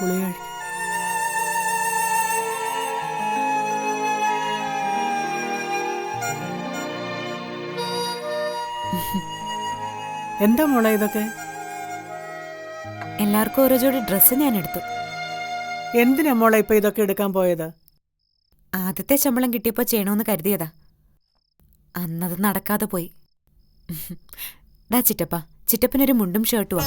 ഗുളിക കഴിക്കും. എന്താ മോളെ ഇതൊക്കെ? എല്ലാവർക്കും ഓരോ ജോഡി ഡ്രസ്സ് ഞാൻ എടുത്തു. എന്തിനാ മോളെ ഇപ്പൊ ഇതൊക്കെ എടുക്കാൻ പോയത്? ആദ്യത്തെ ശമ്പളം കിട്ടിയപ്പോ ചെയ്യണമെന്ന് കരുതിയതാ. അന്നത് നടക്കാതെ പോയി. ഡാ ചിറ്റപ്പ, ചിറ്റപ്പനൊരു മുണ്ടും ഷർട്ടുവാ.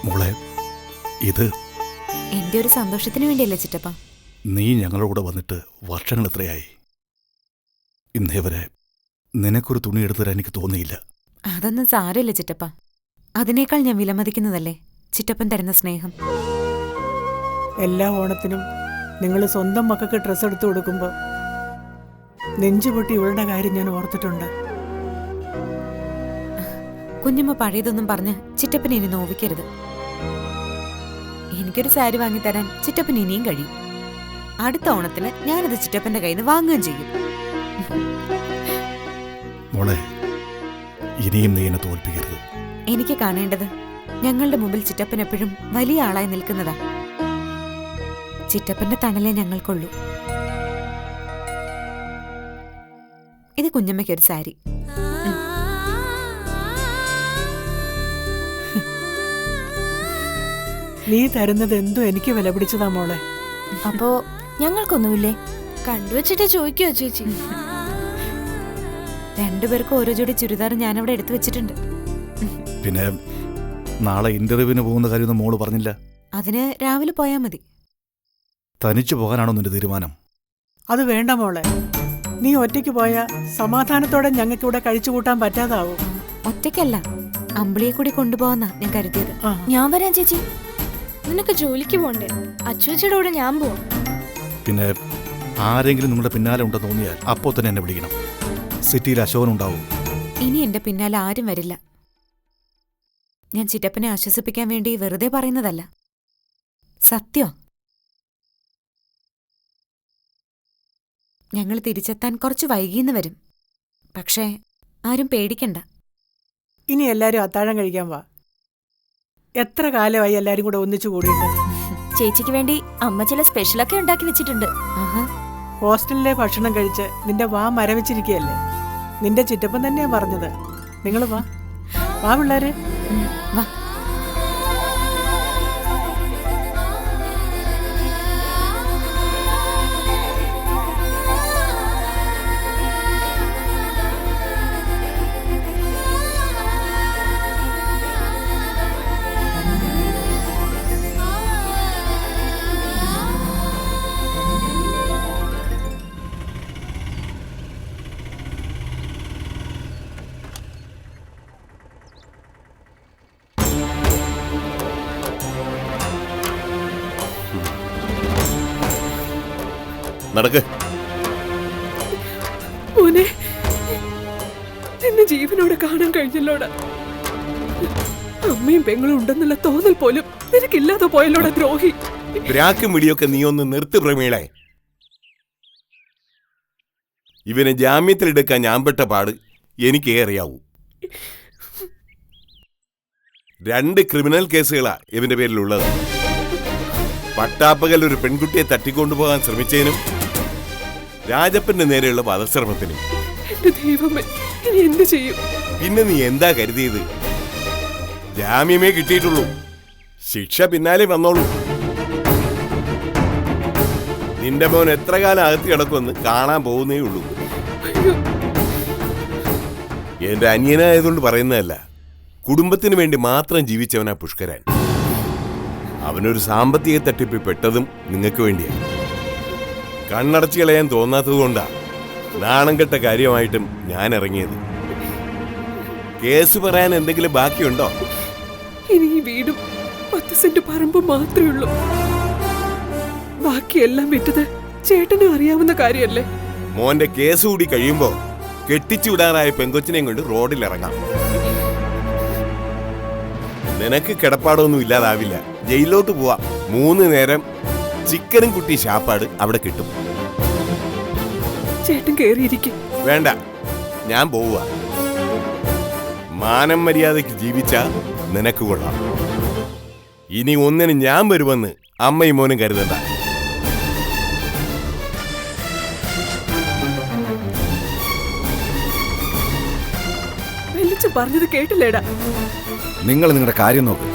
മോളെ, ഇത് എന്റെ ഒരു സന്തോഷത്തിന് വേണ്ടിയല്ലേ ചിറ്റപ്പ? നീ ഞങ്ങളുടെ കൂടെ വന്നിട്ട് വർഷങ്ങൾ എത്രയായി? ഇന്നേ വരെ നിനക്കൊരു തുണി എടുത്തു തരാൻ എനിക്ക് തോന്നിയില്ല. അതൊന്നും സാരമില്ല ചിറ്റപ്പ. അതിനേക്കാൾ ഞാൻ വിലമതിക്കുന്നതല്ലേ ചിറ്റപ്പൻ തരുന്ന സ്നേഹം. എല്ലാ ഓണത്തിനും നിങ്ങൾ സ്വന്തം മക്കൾക്ക് ഡ്രസ്സ് എടുത്തു കൊടുക്കുമ്പോൾ നെഞ്ചുപൊട്ടി ഇവളുടെ കാര്യം ഞാൻ ഓർത്തിട്ടുണ്ട്. കുഞ്ഞമ്മ പഴയതൊന്നും പറഞ്ഞ് ചിറ്റപ്പനെ ഇനി നോവിക്കരുത്. എനിക്കൊരു സാരി വാങ്ങിത്തരാൻ ചിറ്റപ്പൻ ഇനിയും കഴിയും. അടുത്ത ഓണത്തിന് ഞാനത് ചിറ്റപ്പന്റെ കയ്യിൽ നിന്ന് വാങ്ങുകയും ചെയ്യും. മോളെ, ഇനിയും നീ എന്നെ തോൽപ്പിക്കരുത്. എനിക്ക് കാണേണ്ടത് ഞങ്ങളുടെ മുമ്പിൽ ചിറ്റപ്പൻ എപ്പോഴും വലിയ ആളായി നിൽക്കുന്നതാ. ചിറ്റപ്പന്റെ തണലേ ഞങ്ങൾക്കുള്ളൂ. ഇത് കുഞ്ഞമ്മയ്ക്കൊരു സാരി. നീ തരുന്നത് എന്തോ എനിക്ക് വില പിടിച്ചതാ മോളെ. അപ്പോ ഞങ്ങൾക്കൊന്നുമില്ലേ? കണ്ടുവച്ചിട്ട് ചോദിക്കോ ചേച്ചി? രണ്ടുപേർക്കും ഓരോ ജോഡി ചുരിദാർ ഞാനവിടെ എടുത്തു വെച്ചിട്ടുണ്ട്. പിന്നെ നാളെ ഇന്റർവ്യൂവിന് പോകുന്ന കാര്യമൊന്നും മോള് പറഞ്ഞില്ല. അതിന് രാവിലെ പോയാൽ മതി. തനിച്ചു പോകാനാണോ നിന്റെ തീരുമാനം? അത് വേണ്ട മോളെ. നീ ഒറ്റയ്ക്ക് പോയാ സമാധാനത്തോടെ ഞങ്ങൾക്കിവിടെ കഴിച്ചു കൂട്ടാൻ പറ്റാതാവും. ഒറ്റയ്ക്കല്ല, അമ്പിളിയെ കൂടി കൊണ്ടുപോകാന്നാ ഞാൻ കരുതിയത്. ഞാൻ വരാം ചേച്ചി. നിനക്ക് ജോലിക്ക് പോണ്ടേ? അച്ചുവച്ചിയുടെ കൂടെ ഞാൻ പോവാം. പിന്നെ ആരെങ്കിലും നിങ്ങളുടെ പിന്നാലെ ഉണ്ടെന്ന് തോന്നിയാൽ അപ്പോൾ തന്നെ എന്നെ വിളിക്കണം. സിറ്റിയിൽ അശോകൻ ഉണ്ടാവും. ഇനി എന്റെ പിന്നാലെ ആരും വരില്ല. ഞാൻ ചിറ്റപ്പനെ ആശ്വസിപ്പിക്കാൻ വേണ്ടി വെറുതെ പറയുന്നതല്ല, സത്യം. ഞങ്ങൾ തിരിച്ചെത്താൻ കുറച്ച് വൈകിയെന്ന് വരും. പക്ഷേ ആരും പേടിക്കണ്ട. ഇനി എല്ലാരും അത്താഴം കഴിക്കാൻ വാ. എത്ര കാലമായി എല്ലാരും കൂടെ ഒന്നിച്ചു കൂടിയിട്ട്. ചേച്ചിക്ക് വേണ്ടി അമ്മ ചില സ്പെഷ്യലൊക്കെ ഉണ്ടാക്കി വെച്ചിട്ടുണ്ട്. ഹോസ്റ്റലിലെ ഭക്ഷണം കഴിച്ച് നിന്റെ വാ മരവിച്ചിരിക്കുകയല്ലേ? നിന്റെ ചിറ്റപ്പൻ തന്നെയാ പറഞ്ഞത്. നിങ്ങൾ വാ വാ പിള്ളേരെ, വാ. നടക്ക്. മോനെ, നിന്നെ ജീവനോടെ കാണാൻ കഴിഞ്ഞല്ലോടാ. അമ്മയും പെങ്ങളും ഉണ്ടെന്നുള്ള തോന്നൽ പോലും നിനക്കില്ലാതെ പോയല്ലോടാ ദ്രോഹി. ബ്രാക്കും വിളിയൊക്കെ നീ ഒന്ന് നിർത്ത് പ്രമീളെ. ഇവനെ ജാമ്യത്തിലെടുക്കാൻ ഞാൻ പെട്ട പാട് എനിക്കേ അറിയാവൂ. 2 ക്രിമിനൽ കേസുകളാ ഇവന്റെ പേരിലുള്ളത്. പട്ടാപ്പകൽ ഒരു പെൺകുട്ടിയെ തട്ടിക്കൊണ്ടുപോകാൻ ശ്രമിച്ചതിനും രാജപ്പന്റെ നേരെയുള്ള വധശ്രമത്തിനും. പിന്നെ നീ എന്താ കരുതിയത്? ജാമ്യമേ കിട്ടിയിട്ടുള്ളൂ, ശിക്ഷ പിന്നാലെ വന്നോളൂ. നിന്റെ മോൻ എത്ര കാലം അകത്ത് കിടക്കുമെന്ന് കാണാൻ പോകുന്നേ ഉള്ളൂ. എന്റെ അനിയനായതുകൊണ്ട് പറയുന്നതല്ല, കുടുംബത്തിന് വേണ്ടി മാത്രം ജീവിച്ചവനാ പുഷ്കരൻ. അവനൊരു സാമ്പത്തിക തട്ടിപ്പിൽ പെട്ടതും നിങ്ങൾക്ക് വേണ്ടിയാണ്. കണ്ണടച്ചു കളയാൻ തോന്നാത്തതുകൊണ്ടാ നാണം കെട്ട കാര്യമായിട്ടും ഞാൻ ഇറങ്ങിയത്. കേസ് പറയാൻ എന്തെങ്കിലും ബാക്കിയുണ്ടോ? ഇനി ഈ വീടും 10 സെന്റ് പറമ്പും മാത്രമേ ഉള്ളൂ. ബാക്കിയെല്ലാം വിറ്റത് ചേട്ടനും അറിയാവുന്ന കാര്യമല്ലേ? മോന്റെ കേസ് കൂടി കഴിയുമ്പോ കെട്ടിച്ചുവിടാറായ പെങ്കൊച്ചിനെയും കൊണ്ട് റോഡിലിറങ്ങാം. നിനക്ക് കിടപ്പാടൊന്നും ഇല്ലാതാവില്ല. ജയിലിലോട്ട് പോവാം. 3 നേരം ചിക്കനും കുട്ടി ശാപ്പാട് അവിടെ കിട്ടും. ചേട്ടൻ കേറിയിരിക്കും. വേണ്ട, ഞാൻ പോവുക. മാനം മര്യാദയ്ക്ക് ജീവിച്ച നിനക്ക് കൊള്ളാം. ഇനി ഒന്നിന് ഞാൻ വരുമെന്ന് അമ്മയും മോനും കരുതണ്ട. വലിച്ചു പറഞ്ഞത് കേട്ടില്ലേടാ? നിങ്ങൾ നിങ്ങളുടെ കാര്യം നോക്ക്.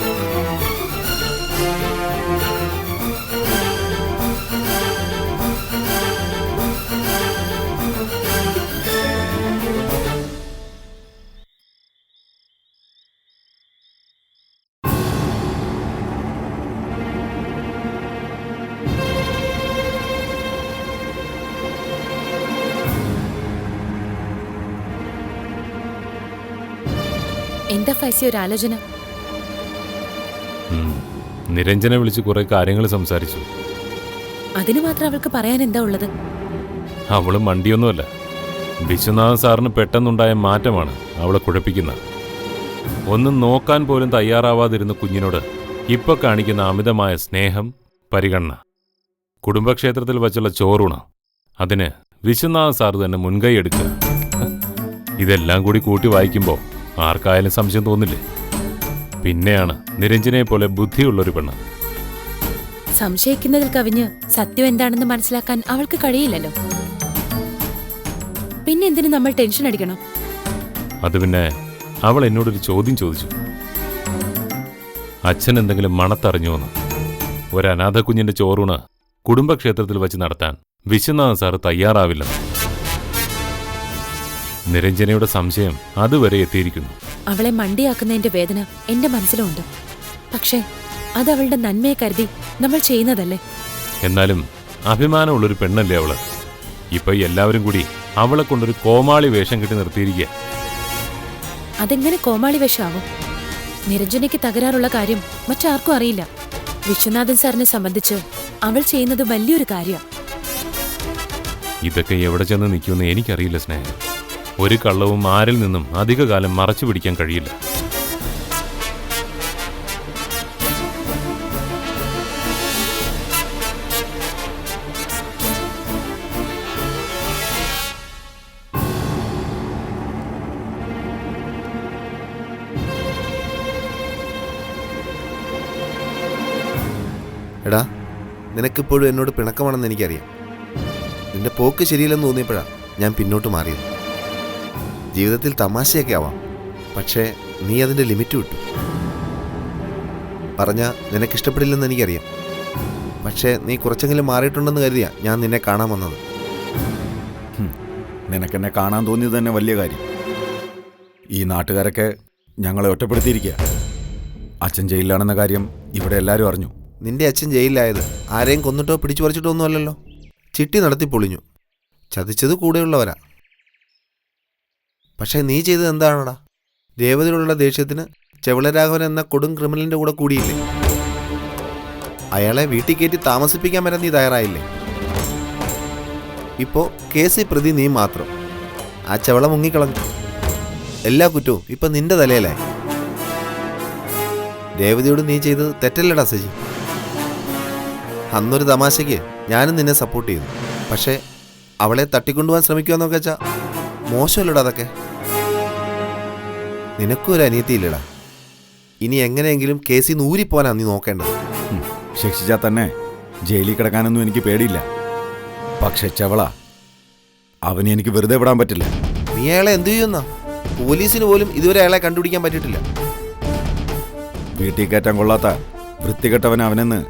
എന്താ ഫൈസി ഒരു ആലോചന? നിരഞ്ജനെ വിളിച്ച് കുറെ കാര്യങ്ങൾ സംസാരിച്ചു. അതിന് മാത്രം അവൾക്ക് പറയാൻ എന്താ ഉള്ളത്? അവള് മണ്ടിയൊന്നുമല്ല. വിശ്വനാഥൻ സാറിന് പെട്ടെന്നുണ്ടായ മാറ്റമാണ് അവളെ കുഴപ്പിക്കുന്നത്. ഒന്നും നോക്കാൻ പോലും തയ്യാറാവാതിരുന്ന കുഞ്ഞിനോട് ഇപ്പൊ കാണിക്കുന്ന അമിതമായ സ്നേഹം, പരിഗണന, കുടുംബക്ഷേത്രത്തിൽ വച്ചുള്ള ചോറൂണ്, അതിന് വിശ്വനാഥൻ സാർ തന്നെ മുൻകൈ എടുക്കുക. ഇതെല്ലാം കൂടി കൂട്ടി വായിക്കുമ്പോൾ ആർക്കായാലും സംശയം തോന്നില്ലേ? പിന്നെയാണ് നിരഞ്ജനെ പോലെ ബുദ്ധിയുള്ളൊരു പെണ്ണ്. സംശയിക്കുന്നതിൽ കവിഞ്ഞ് സത്യം എന്താണെന്ന് മനസ്സിലാക്കാൻ അവൾക്ക് കഴിയില്ലല്ലോ. പിന്നെ എന്തിനു നമ്മൾ ടെൻഷൻ അടിക്കണം? അത് പിന്നെ അവൾ എന്നോടൊരു ചോദ്യം ചോദിച്ചു. അച്ഛൻ എന്തെങ്കിലും മണത്തറിഞ്ഞുവെന്ന്. ഒരു അനാഥ കുഞ്ഞിന്റെ ചോറൂണ് കുടുംബക്ഷേത്രത്തിൽ വെച്ച് നടത്താൻ വിശ്വനാഥൻ സാറ് തയ്യാറാവില്ലെന്ന്. നിരഞ്ജനയുടെ സംശയം അതുവരെ എത്തിയിരിക്കുന്നു. അവളെ മണ്ടിയാക്കുന്നതിന്റെ വേദന എന്റെ മനസ്സിലുണ്ട്. പക്ഷേ അത് അവളുടെ നന്മയെ കരുതി നമ്മൾ ചെയ്യുന്നതല്ലേ? എന്നാലും അഭിമാനമുള്ളൊരു പെണ്ണല്ലേ അവള്. ഇപ്പൊ എല്ലാവരും കൂടി അവളെ കൊണ്ടൊരു കോമാളി വേഷം കെട്ടി നിർത്തിയിരിക്കുക. അതെങ്ങനെ കോമാളി വേഷമാവും? നിരഞ്ജനയ്ക്ക് തകരാറുള്ള കാര്യം മറ്റാർക്കും അറിയില്ല. വിശ്വനാഥൻ സാറിനെ സംബന്ധിച്ച് അവൾ ചെയ്യുന്നത് വലിയൊരു കാര്യമാണ്. ഇതൊക്കെ എവിടെ ചെന്ന് നിൽക്കുമെന്ന് എനിക്കറിയില്ല സ്നേഹം. ഒരു കള്ളവും ആരിൽ നിന്നും അധികകാലം മറച്ചു പിടിക്കാൻ കഴിയില്ല. എടാ, നിനക്കിപ്പോഴും എന്നോട് പിണക്കമാണെന്ന് എനിക്കറിയാം. നിന്റെ പോക്ക് ശരിയില്ലെന്ന് തോന്നിയപ്പോഴാണ് ഞാൻ പിന്നോട്ട് മാറിയത്. ജീവിതത്തിൽ തമാശയൊക്കെ ആവാം, പക്ഷേ നീ അതിൻ്റെ ലിമിറ്റ് വിട്ടു. പറഞ്ഞാൽ നിനക്കിഷ്ടപ്പെടില്ലെന്ന് എനിക്കറിയാം. പക്ഷേ നീ കുറച്ചെങ്കിലും മാറിയിട്ടുണ്ടെന്ന് കരുതിയാ ഞാൻ നിന്നെ കാണാൻ വന്നത്. നിനക്കെന്നെ കാണാൻ തോന്നിയത് തന്നെ വലിയ കാര്യം. ഈ നാട്ടുകാരൊക്കെ ഞങ്ങളെ ഒറ്റപ്പെടുത്തിയിരിക്കുക. അച്ഛൻ ജയിലിലാണെന്ന കാര്യം ഇവിടെ എല്ലാവരും അറിഞ്ഞു. നിന്റെ അച്ഛൻ ജയിലിലായത് ആരെയും കൊന്നിട്ടോ പിടിച്ചു പറിച്ചിട്ടോ ഒന്നും അല്ലല്ലോ. ചിട്ടി നടത്തി പൊളിഞ്ഞു. ചതിച്ചത് കൂടെയുള്ളവരാ. പക്ഷേ നീ ചെയ്തത് എന്താണടാ? രേവതിയിലുള്ള ദേഷ്യത്തിന് ചെവളരാഘവൻ എന്ന കൊടും ക്രിമിനലിന്റെ കൂടെ കൂടിയില്ലേ? അയാളെ വീട്ടിൽ കയറ്റി താമസിപ്പിക്കാൻ വരെ നീ തയ്യാറായില്ലേ? ഇപ്പോൾ കേസിൽ പ്രതി നീ മാത്രം. ആ ചെവള മുങ്ങിക്കളഞ്ഞു. എല്ലാ കുറ്റവും ഇപ്പം നിന്റെ തലയിലായി. രേവതിയോട് നീ ചെയ്തത് തെറ്റല്ലടാ സജി. അന്നൊരു തമാശയ്ക്ക് ഞാനും നിന്നെ സപ്പോർട്ട് ചെയ്തു. പക്ഷേ അവളെ തട്ടിക്കൊണ്ടുപോകാൻ ശ്രമിക്കുമെന്നൊക്കെ വെച്ചാൽ മോശമല്ലടാ അതൊക്കെ. നിനക്കും ഒരു അനിയത്തിയില്ലടാ. ഇനി എങ്ങനെയെങ്കിലും കേസിൽ നിന്ന് ഊരിപ്പോനാ നീ നോക്കേണ്ടത്. ശിക്ഷിച്ചാൽ തന്നെ ജയിലിൽ കിടക്കാനൊന്നും എനിക്ക് പേടിയില്ല. പക്ഷെ ചെവള, അവനെ എനിക്ക് വെറുതെ വിടാൻ പറ്റില്ല. നീ അയാളെ എന്തു ചെയ്യുന്ന? പോലീസിന് പോലും ഇതുവരെ അയാളെ കണ്ടുപിടിക്കാൻ പറ്റിയിട്ടില്ല. വീട്ടിൽ കയറ്റാൻ കൊള്ളാത്ത വൃത്തികെട്ടവൻ അവനെന്ന്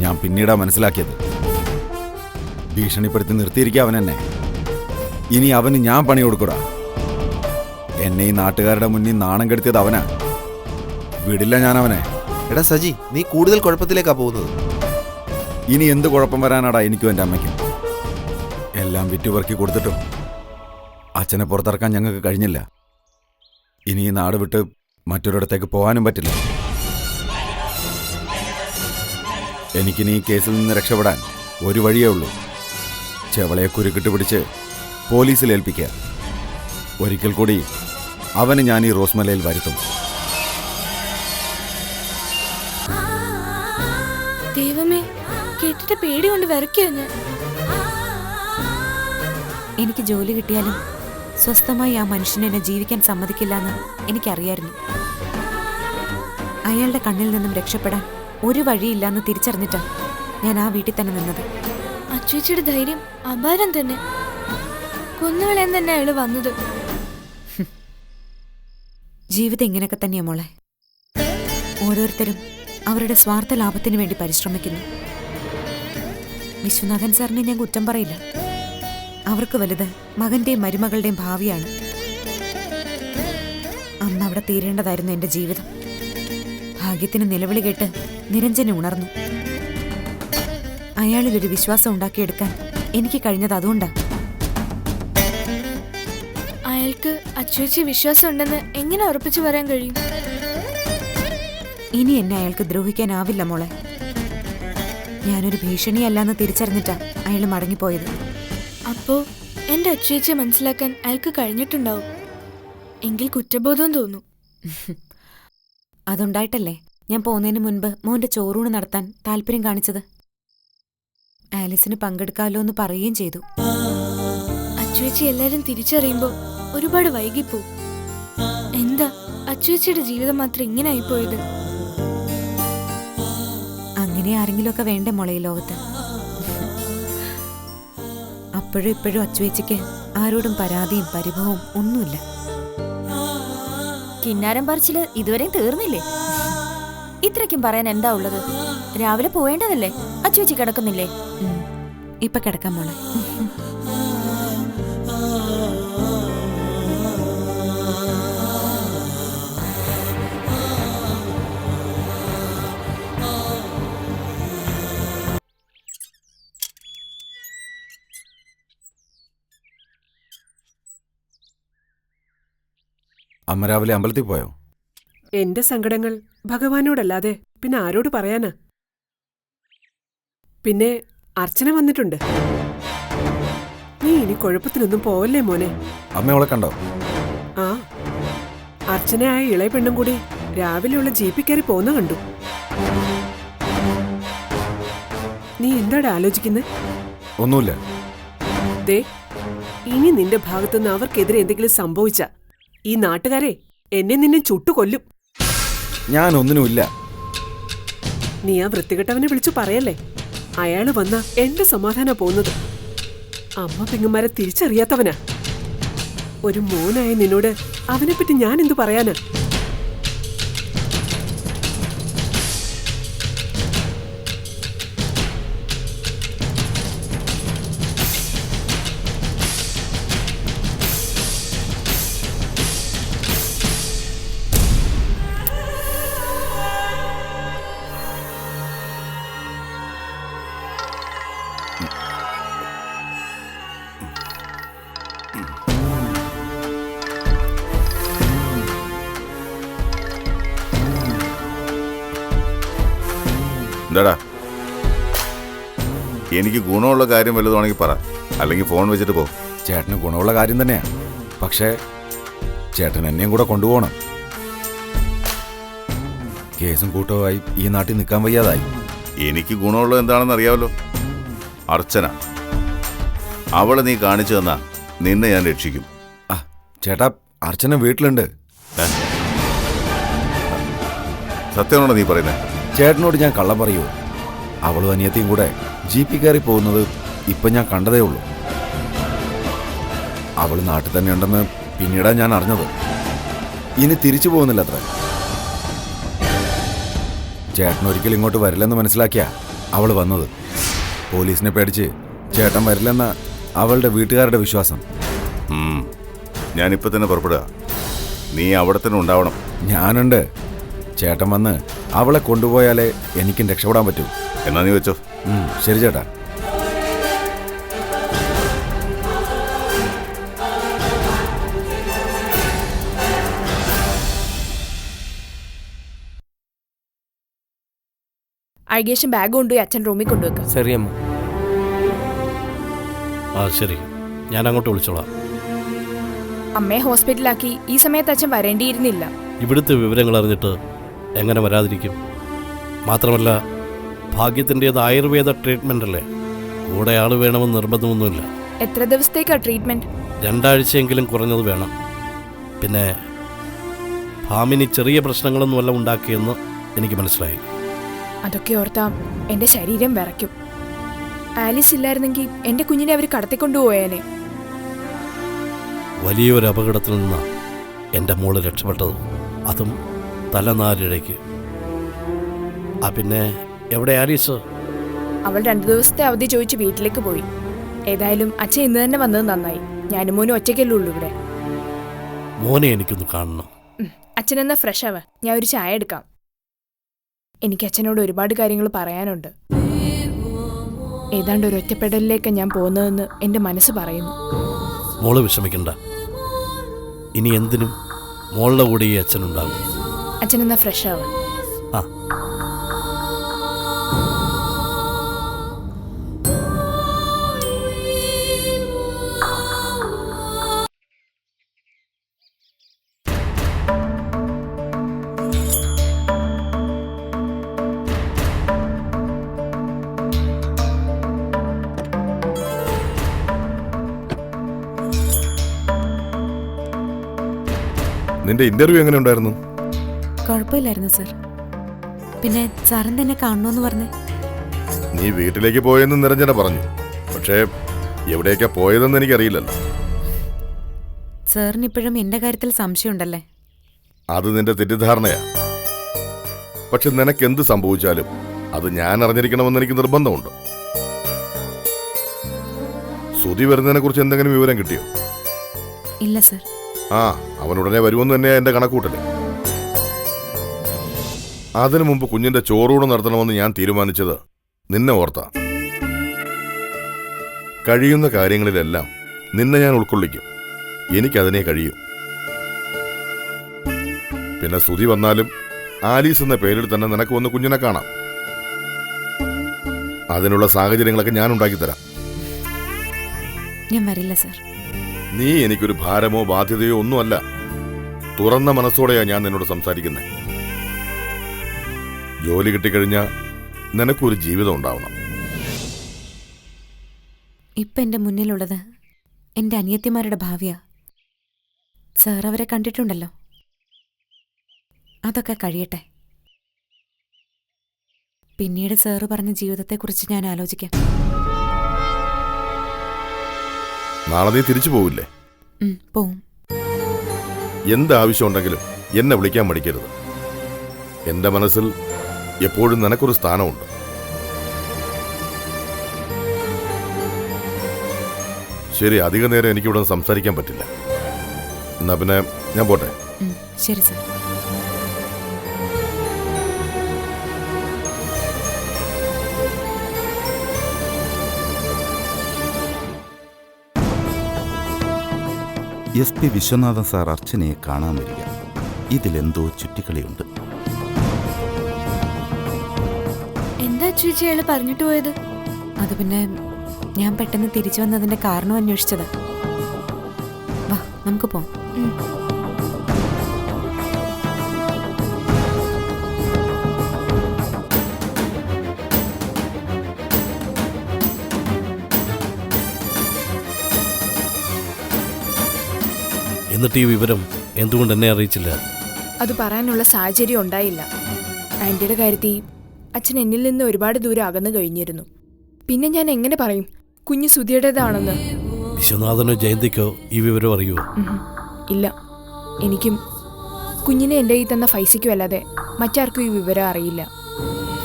ഞാൻ പിന്നീടാ മനസ്സിലാക്കിയത്. ഭീഷണിപ്പെടുത്തി നിർത്തിയിരിക്കുക അവനെന്നെ. ഇനി അവന് ഞാൻ പണി കൊടുക്കൂടാ. എന്നെ ഈ നാട്ടുകാരുടെ മുന്നിൽ നാണം കെടുത്തിയത് അവനാ. വിടില്ല ഞാൻ അവനെ. എടാ സജി, നീ കൂടുതൽ കുഴപ്പത്തിലേക്കാ പോകുന്നത്. ഇനി എന്ത് കുഴപ്പം വരാനാടാ എനിക്കും എൻ്റെ അമ്മയ്ക്കും? എല്ലാം വിറ്റുപെറുക്കി കൊടുത്തിട്ടും അച്ഛനെ പുറത്തിറക്കാൻ ഞങ്ങൾക്ക് കഴിഞ്ഞില്ല. ഇനി ഈ നാട് വിട്ട് മറ്റൊരിടത്തേക്ക് പോകാനും പറ്റില്ല. എനിക്കിനി ഈ കേസിൽ നിന്ന് രക്ഷപ്പെടാൻ ഒരു വഴിയേ ഉള്ളൂ. ചെവളയെ കുരുക്കിട്ട് പിടിച്ച് പോലീസിൽ ഏൽപ്പിക്കുക. ഒരിക്കൽ കൂടി അവന് ഞാൻ ഈ റോസ്മലയിൽ വരുത്തും. ദൈവമേ, കേട്ടിട്ട് എന്നിട്ട് പേടി കൊണ്ട് വിറയ്ക്കോ ഞാൻ. എനിക്ക് ജോലി കിട്ടിയാലും സ്വസ്ഥമായി ആ മനുഷ്യനെ എന്നെ ജീവിക്കാൻ സമ്മതിക്കില്ലെന്ന് എനിക്കറിയായിരുന്നു. അയാളുടെ കണ്ണിൽ നിന്നും രക്ഷപ്പെടാൻ ഒരു വഴിയില്ലാന്ന് തിരിച്ചറിഞ്ഞിട്ടാ ഞാൻ ആ വീട്ടിൽ തന്നെ നിന്നത്. അച്ചുവേച്ചിയുടെ ധൈര്യം അപാരം തന്നെ. കൊന്നുകളയാൻ തന്നെ അയാള് വന്നത്. ജീവിതം ഇങ്ങനെയൊക്കെ തന്നെയാ മോളെ. ഓരോരുത്തരും അവരുടെ സ്വാർത്ഥ ലാഭത്തിന് വേണ്ടി പരിശ്രമിക്കുന്നു. വിശ്വനാഥൻ സാറിനെ ഞാൻ കുറ്റം പറയില്ല. അവർക്ക് വലുത് മകന്റെയും മരുമകളുടെയും ഭാവിയാണ്. അന്ന് അവിടെ തീരേണ്ടതായിരുന്നു എന്റെ ജീവിതം. ഭാഗ്യത്തിന് നിലവിളി കേട്ട് നിരഞ്ജനെ ഉണർന്നു. അയാളിലൊരു വിശ്വാസം ഉണ്ടാക്കിയെടുക്കാൻ എനിക്ക് കഴിഞ്ഞത് അതുകൊണ്ടാ. അയാൾക്ക് അച്ചുവേച്ചി വിശ്വാസം ഉണ്ടെന്ന് എങ്ങനെ ഉറപ്പിച്ചു പറയാൻ കഴിയും? ഇനി എന്നെ അയാൾക്ക് ദ്രോഹിക്കാനാവില്ല മോളെ. ഞാനൊരു ഭീഷണിയല്ലാന്ന് തിരിച്ചറിഞ്ഞിട്ടാ അയാൾ മടങ്ങിപ്പോയത്. അപ്പോ എന്റെ അച്ചുവേച്ചിയെ മനസ്സിലാക്കാൻ അയാൾക്ക് കഴിഞ്ഞിട്ടുണ്ടാവും. എങ്കിൽ കുറ്റബോധം തോന്നും. അതുണ്ടായിട്ടല്ലേ ഞാൻ പോകുന്നതിന് മുൻപ് മോന്റെ ചോറൂണ് നടത്താൻ താല്പര്യം കാണിച്ചത്. ആലിസിന് പങ്കെടുക്കാമല്ലോ എന്ന് പറയുകയും ചെയ്തു. അച്ചുവേച്ചി എല്ലാരും തിരിച്ചറിയുമ്പോ ഒരുപാട് വൈകിപ്പോവും. എന്താ അച്ചുവേച്ചിയുടെ ജീവിതം മാത്രം ഇങ്ങനെ ആയിപ്പോയത്? അങ്ങനെ ആരെങ്കിലുമൊക്കെ വേണ്ടേ മോളെ ഈ ലോകത്ത്. അപ്പോഴും ഇപ്പോഴും അച്ചുവേച്ചിക്ക് ആരോടും പരാതിയും പരിഭവവും ഒന്നുമില്ല. കിന്നാരം പറിച്ചില് ഇതുവരെയും തീർന്നില്ലേ? ഇത്രയ്ക്കും പറയാൻ എന്താ ഉള്ളത്? രാവിലെ പോവേണ്ടതല്ലേ? അച്ചുവെച്ചി കിടക്കുന്നില്ലേ? ഇപ്പൊ കിടക്കാൻ മോളെ. അമ്മ രാവിലെ അമ്പലത്തിൽ പോയോ? എന്റെ സങ്കടങ്ങൾ ഭഗവാനോടല്ലാതെ പിന്നെ ആരോട് പറയാനാ? പിന്നെ അർച്ചന വന്നിട്ടുണ്ട്. നീ ഇനി കുഴപ്പത്തിനൊന്നും പോവല്ലേ മോനെ? അമ്മ അവളെ കണ്ടോ? ആ, അർച്ചനയായ ഇളയ പെണ്ണും കൂടി രാവിലെയുള്ള ജീപ്പിൽ കയറി പോന്ന കണ്ടു. നീ എന്താടാ ആലോചിക്കുന്നത്? ഒന്നുമില്ല. ദേ, ഇനി നിന്റെ ഭാഗത്തുനിന്ന് അവർക്കെതിരെ എന്തെങ്കിലും സംഭവിച്ച ഈ നാട്ടുകാരെ എന്നെ നിന്നെ ചുട്ടുകൊല്ലും. ഞാനൊന്നിനുമില്ല. നീ ആ വൃത്തികെട്ടവനെ വിളിച്ചു പറയല്ലേ. അയാള് വന്ന എന്റെ സമാധാന പോകുന്നത്. അമ്മ പെങ്ങന്മാരെ തിരിച്ചറിയാത്തവനാ. ഒരു മോനായ നിന്നോട് അവനെപ്പറ്റി ഞാൻ എന്തു പറയാനാ? എന്താടാ, എനിക്ക് ഗുണമുള്ള കാര്യം വല്ലതുവാണെങ്കിൽ പറ, അല്ലെങ്കിൽ ഫോൺ വെച്ചിട്ട് പോ. ചേട്ടന് ഗുണമുള്ള കാര്യം തന്നെയാ. പക്ഷേ ചേട്ടൻ എന്നെയും കൂടെ കൊണ്ടുപോകണം. കേസും കൂട്ടവുമായി ഈ നാട്ടിൽ നിൽക്കാൻ വയ്യാതായി. എനിക്ക് ഗുണമുള്ളത് എന്താണെന്ന് അറിയാമല്ലോ. അർച്ചന, അവളെ നീ കാണിച്ചു തന്നാ നിന്നെ ഞാൻ രക്ഷിക്കും. ആ ചേട്ടാ, അർച്ചന വീട്ടിലുണ്ട്. സത്യമാണോ നീ പറയുന്നത്? ചേട്ടനോട് ഞാൻ കള്ളം പറയുമോ? അവളും അനിയത്തിയും കൂടെ ജീപ്പിൽ കയറി പോകുന്നത് ഇപ്പം ഞാൻ കണ്ടതേ ഉള്ളൂ. അവൾ നാട്ടിൽ തന്നെ ഉണ്ടെന്ന് പിന്നീടാ ഞാൻ അറിഞ്ഞത്. ഇനി തിരിച്ചു പോകുന്നില്ല അത്ര. ചേട്ടൻ ഒരിക്കലും ഇങ്ങോട്ട് വരില്ലെന്ന് മനസ്സിലാക്കിയാ അവൾ വന്നത്. പോലീസിനെ പേടിച്ച് ചേട്ടൻ വരില്ലെന്ന അവളുടെ വീട്ടുകാരുടെ വിശ്വാസം. ഞാനിപ്പോൾ തന്നെ പുറപ്പെടുക. നീ അവിടെ തന്നെ ഉണ്ടാവണം. ഞാനുണ്ട്. ചേട്ടൻ വന്ന് അവളെ കൊണ്ടുപോയാലേ എനിക്കും രക്ഷപ്പെടാൻ പറ്റൂ. എന്നാ നീ വെച്ചോ. ശരി ചേട്ടാ. അഴകേശൻ ബാഗ് കൊണ്ടുപോയി അച്ഛൻ റൂമിൽ കൊണ്ടുവെക്കാം. ശരിയമ്മ. ആ ശരി, ഞാൻ അങ്ങോട്ട് വിളിച്ചോളാം. അമ്മയെ ഹോസ്പിറ്റലാക്കി ഈ സമയത്ത് അച്ഛൻ വരേണ്ടിയിരുന്നില്ല. ഇവിടുത്തെ വിവരങ്ങൾ അറിഞ്ഞിട്ട് എങ്ങനെ വരാതിരിക്കും? മാത്രമല്ല ഭാഗ്യത്തിൻ്റേത് ആയുർവേദ ട്രീറ്റ്മെൻ്റ് അല്ലേ, കൂടെ ആൾ വേണമെന്ന് നിർബന്ധമൊന്നുമില്ല. എത്ര ദിവസത്തേക്കാ ട്രീറ്റ്മെന്റ്? 2 ആഴ്ചയെങ്കിലും കുറഞ്ഞത് വേണം. പിന്നെ ഭാമിനി ചെറിയ പ്രശ്നങ്ങളൊന്നുമല്ല ഉണ്ടാക്കിയെന്ന് എനിക്ക് മനസ്സിലായി. അതൊക്കെ ഓർത്താ എന്റെ ശരീരം വിറയ്ക്കും. ആലീസ് ഇല്ലായിരുന്നെങ്കിൽ എന്റെ കുഞ്ഞിനെ അവർ കടത്തിക്കൊണ്ടുപോയേനെ. വലിയൊരു അപകടത്തിൽ നിന്നാണ് എൻ്റെ മോള് രക്ഷപ്പെട്ടത്, അതും തലനാരിഴയ്ക്ക്. പിന്നെ എവിടെ ആലീസ്? അവൾ 2 ദിവസത്തെ അവധി ചോദിച്ച് വീട്ടിലേക്ക് പോയി. ഏതായാലും അച്ഛൻ ഇന്ന് തന്നെ വന്നത് നന്നായി. ഞാനും മോനും ഒറ്റയ്ക്കല്ലേ ഉള്ളൂ ഇവിടെ. മോനെ എനിക്കൊന്ന് കാണണം. അച്ഛൻ എന്നാ ഫ്രഷ് ആവാ, ഞാൻ ഒരു ചായ എടുക്കാം. എനിക്ക് അച്ഛനോട് ഒരുപാട് കാര്യങ്ങൾ പറയാനുണ്ട്. ഏതാണ്ട് ഒരു ഒറ്റപ്പെടലിലേക്ക് ഞാൻ പോകുന്നതെന്ന് എൻ്റെ മനസ്സ് പറയുന്നു. മോള് വിഷമിക്കണ്ട, ഇനി എന്തിനും മോളുടെ കൂടെ ഈ അച്ഛനുണ്ടാകും. അച്ഛൻ എന്നാ ഫ്രഷ് ആവാ. ആ നിന്റെ ഇന്റർവ്യൂ എങ്ങനെ ഉണ്ടായിരുന്നു? കുഴപ്പമില്ലായിരുന്നു സർ. പിന്നെ സാറിന് തന്നെ കാണണമെന്ന് പറഞ്ഞേ. നീ വീട്ടിലേക്ക് പോയെന്ന് നിരഞ്ജന പറഞ്ഞു. പക്ഷേ എവിടേക്കാ പോയതെന്ന് എനിക്കറിയില്ലല്ലോ. സാറിന് ഇപ്പോഴും എന്റെ കാര്യത്തിൽ സംശയമുണ്ടല്ലേ? അത് നിന്റെ തെറ്റിദ്ധാരണയാ. പക്ഷെ നിനക്ക് എന്ത് സംഭവിച്ചാലും അത് ഞാൻ അറിഞ്ഞിരിക്കണമെന്ന് എനിക്ക് നിർബന്ധമുണ്ട്. സുധി വരുന്നതിനെ കുറിച്ച് എന്തെങ്കിലും വിവരം കിട്ടിയോ? ഇല്ല സർ. ആ, അവൻ ഉടനെ വരുമെന്ന് തന്നെയാ എന്റെ കണക്കൂട്ടല്. അതിനു മുമ്പ് കുഞ്ഞിന്റെ ചോറൂണ് നടത്തണമെന്ന് ഞാൻ തീരുമാനിച്ചത് നിന്നെ ഓർത്താ. കഴിയുന്ന കാര്യങ്ങളിലെല്ലാം നിന്നെ ഞാൻ ഉൾക്കൊള്ളിക്കും. എനിക്കതിനെ കഴിയൂ. പിന്നെ സുധി വന്നാലും ആലീസ് എന്ന പേരിൽ തന്നെ നിനക്ക് വന്ന് കുഞ്ഞിനെ കാണാം. അതിനുള്ള സാഹചര്യങ്ങളൊക്കെ ഞാൻ ഉണ്ടാക്കിത്തരാം. ഞാൻ വരില്ല സർ. നീ എനിക്കൊരു ഭാരമോ ബാധ്യതയോ ഒന്നുമല്ല. തുറന്ന മനസ്സോടെയാ ഞാൻ നിന്നോട് സംസാരിക്കുന്നത്. ജോലി കിട്ടിക്കഴിഞ്ഞാൽ നിനക്കൊരു ജീവിതം ഉണ്ടാവണം. ഇപ്പം എൻ്റെ മുന്നിലുള്ളത് എൻ്റെ അനിയത്തിമാരുടെ ഭാവിയാ. സാർ അവരെ കണ്ടിട്ടുണ്ടല്ലോ. അതൊക്കെ കഴിയട്ടെ. പിന്നീട് സാറ് പറഞ്ഞ ജീവിതത്തെക്കുറിച്ച് ഞാൻ ആലോചിക്കാം. നാളെ നീ തിരിച്ചു പോവില്ലേ? പോവും. എന്താവശ്യമുണ്ടെങ്കിലും എന്നെ വിളിക്കാൻ മടിക്കരുത്. എന്റെ മനസ്സിൽ എപ്പോഴും നിനക്കൊരു സ്ഥാനമുണ്ട്. ശരി, അധിക നേരം എനിക്കിവിടെ സംസാരിക്കാൻ പറ്റില്ല. എന്നാ പിന്നെ ഞാൻ പോട്ടെ. ശരി സർ. SP വിശ്വനാഥൻ സാർ അർച്ചനയെ കാണാൻ വരിക. ഇതിലെന്തോ ചുറ്റിക്കളിയുണ്ട്. എന്താ ചേച്ചി അയാള് പറഞ്ഞിട്ട് പോയത്? അത് പിന്നെ ഞാൻ പെട്ടെന്ന് തിരിച്ചു വന്നതിന്റെ കാരണം അന്വേഷിച്ചതാ. വാ നമുക്ക് പോവാം. എന്നിട്ട് ഈ വിവരം എന്തുകൊണ്ട് എന്നെ അറിയിച്ചില്ല? അത് പറയാനുള്ള സാഹചര്യം ഉണ്ടായില്ല. ആന്റിയുടെ കാര്യത്തിൽ അച്ഛൻ എന്നിൽ നിന്ന് ഒരുപാട് ദൂരം അകന്നു കഴിഞ്ഞിരുന്നു. പിന്നെ ഞാൻ എങ്ങനെ പറയും കുഞ്ഞ് സുധിയുടേതാണെന്ന്? വിശ്വനാഥനോ ജയന്തിക്കോ ഈ വിവരം അറിയുമോ? ഇല്ല. എനിക്കും കുഞ്ഞിനെ എൻ്റെ കയ്യിൽ തന്ന ഫൈസിക്കും അല്ലാതെ മറ്റാർക്കും ഈ വിവരം അറിയില്ല.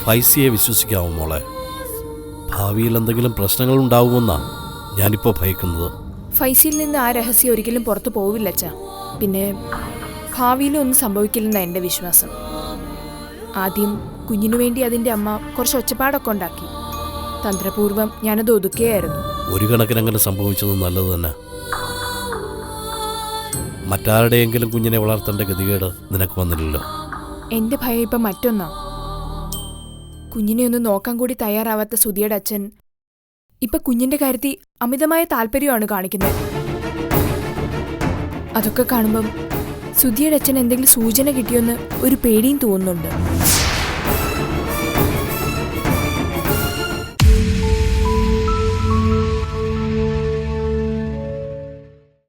ഫൈസിയെ വിശ്വസിക്കാമോ മോളെ? ഭാവിയിൽ എന്തെങ്കിലും പ്രശ്നങ്ങൾ ഉണ്ടാവുമെന്നാണ് ഞാനിപ്പോൾ ഭയക്കുന്നത്. ഫൈസിയിൽ നിന്ന് ആ രഹസ്യം ഒരിക്കലും പുറത്തു പോവില്ല അച്ഛാ. പിന്നെ ഭാവിയിലും ഒന്നും സംഭവിക്കില്ലെന്നാണ് എൻ്റെ വിശ്വാസം. ആദ്യം കുഞ്ഞിനു വേണ്ടി അതിൻ്റെ അമ്മ കുറച്ച് ഒച്ചപ്പാടൊക്കെ ഉണ്ടാക്കി. തന്ത്രപൂർവ്വം ഞാനത് ഒതുക്കുകയായിരുന്നു. ഒരു കണക്കിന് അങ്ങനെ സംഭവിച്ചത് നല്ലത് തന്നെ. മറ്റാരുടെയെങ്കിലും കുഞ്ഞിനെ വളർത്തേണ്ട ഗതികേട് നിനക്ക് വന്നില്ലല്ലോ. എൻ്റെ ഭയം ഇപ്പം മറ്റൊന്നാ. കുഞ്ഞിനെ ഒന്ന് നോക്കാൻ കൂടി തയ്യാറാവാത്ത സുധിയുടെ അച്ഛൻ ഇപ്പൊ കുഞ്ഞിന്റെ കാര്യത്തിൽ അമിതമായ താല്പര്യമാണ് കാണിക്കുന്നത്. അതൊക്കെ കാണുമ്പം സുധിയുടെ അച്ഛൻ എന്തെങ്കിലും സൂചന കിട്ടിയോന്ന് ഒരു പേടിയും തോന്നുന്നുണ്ട്.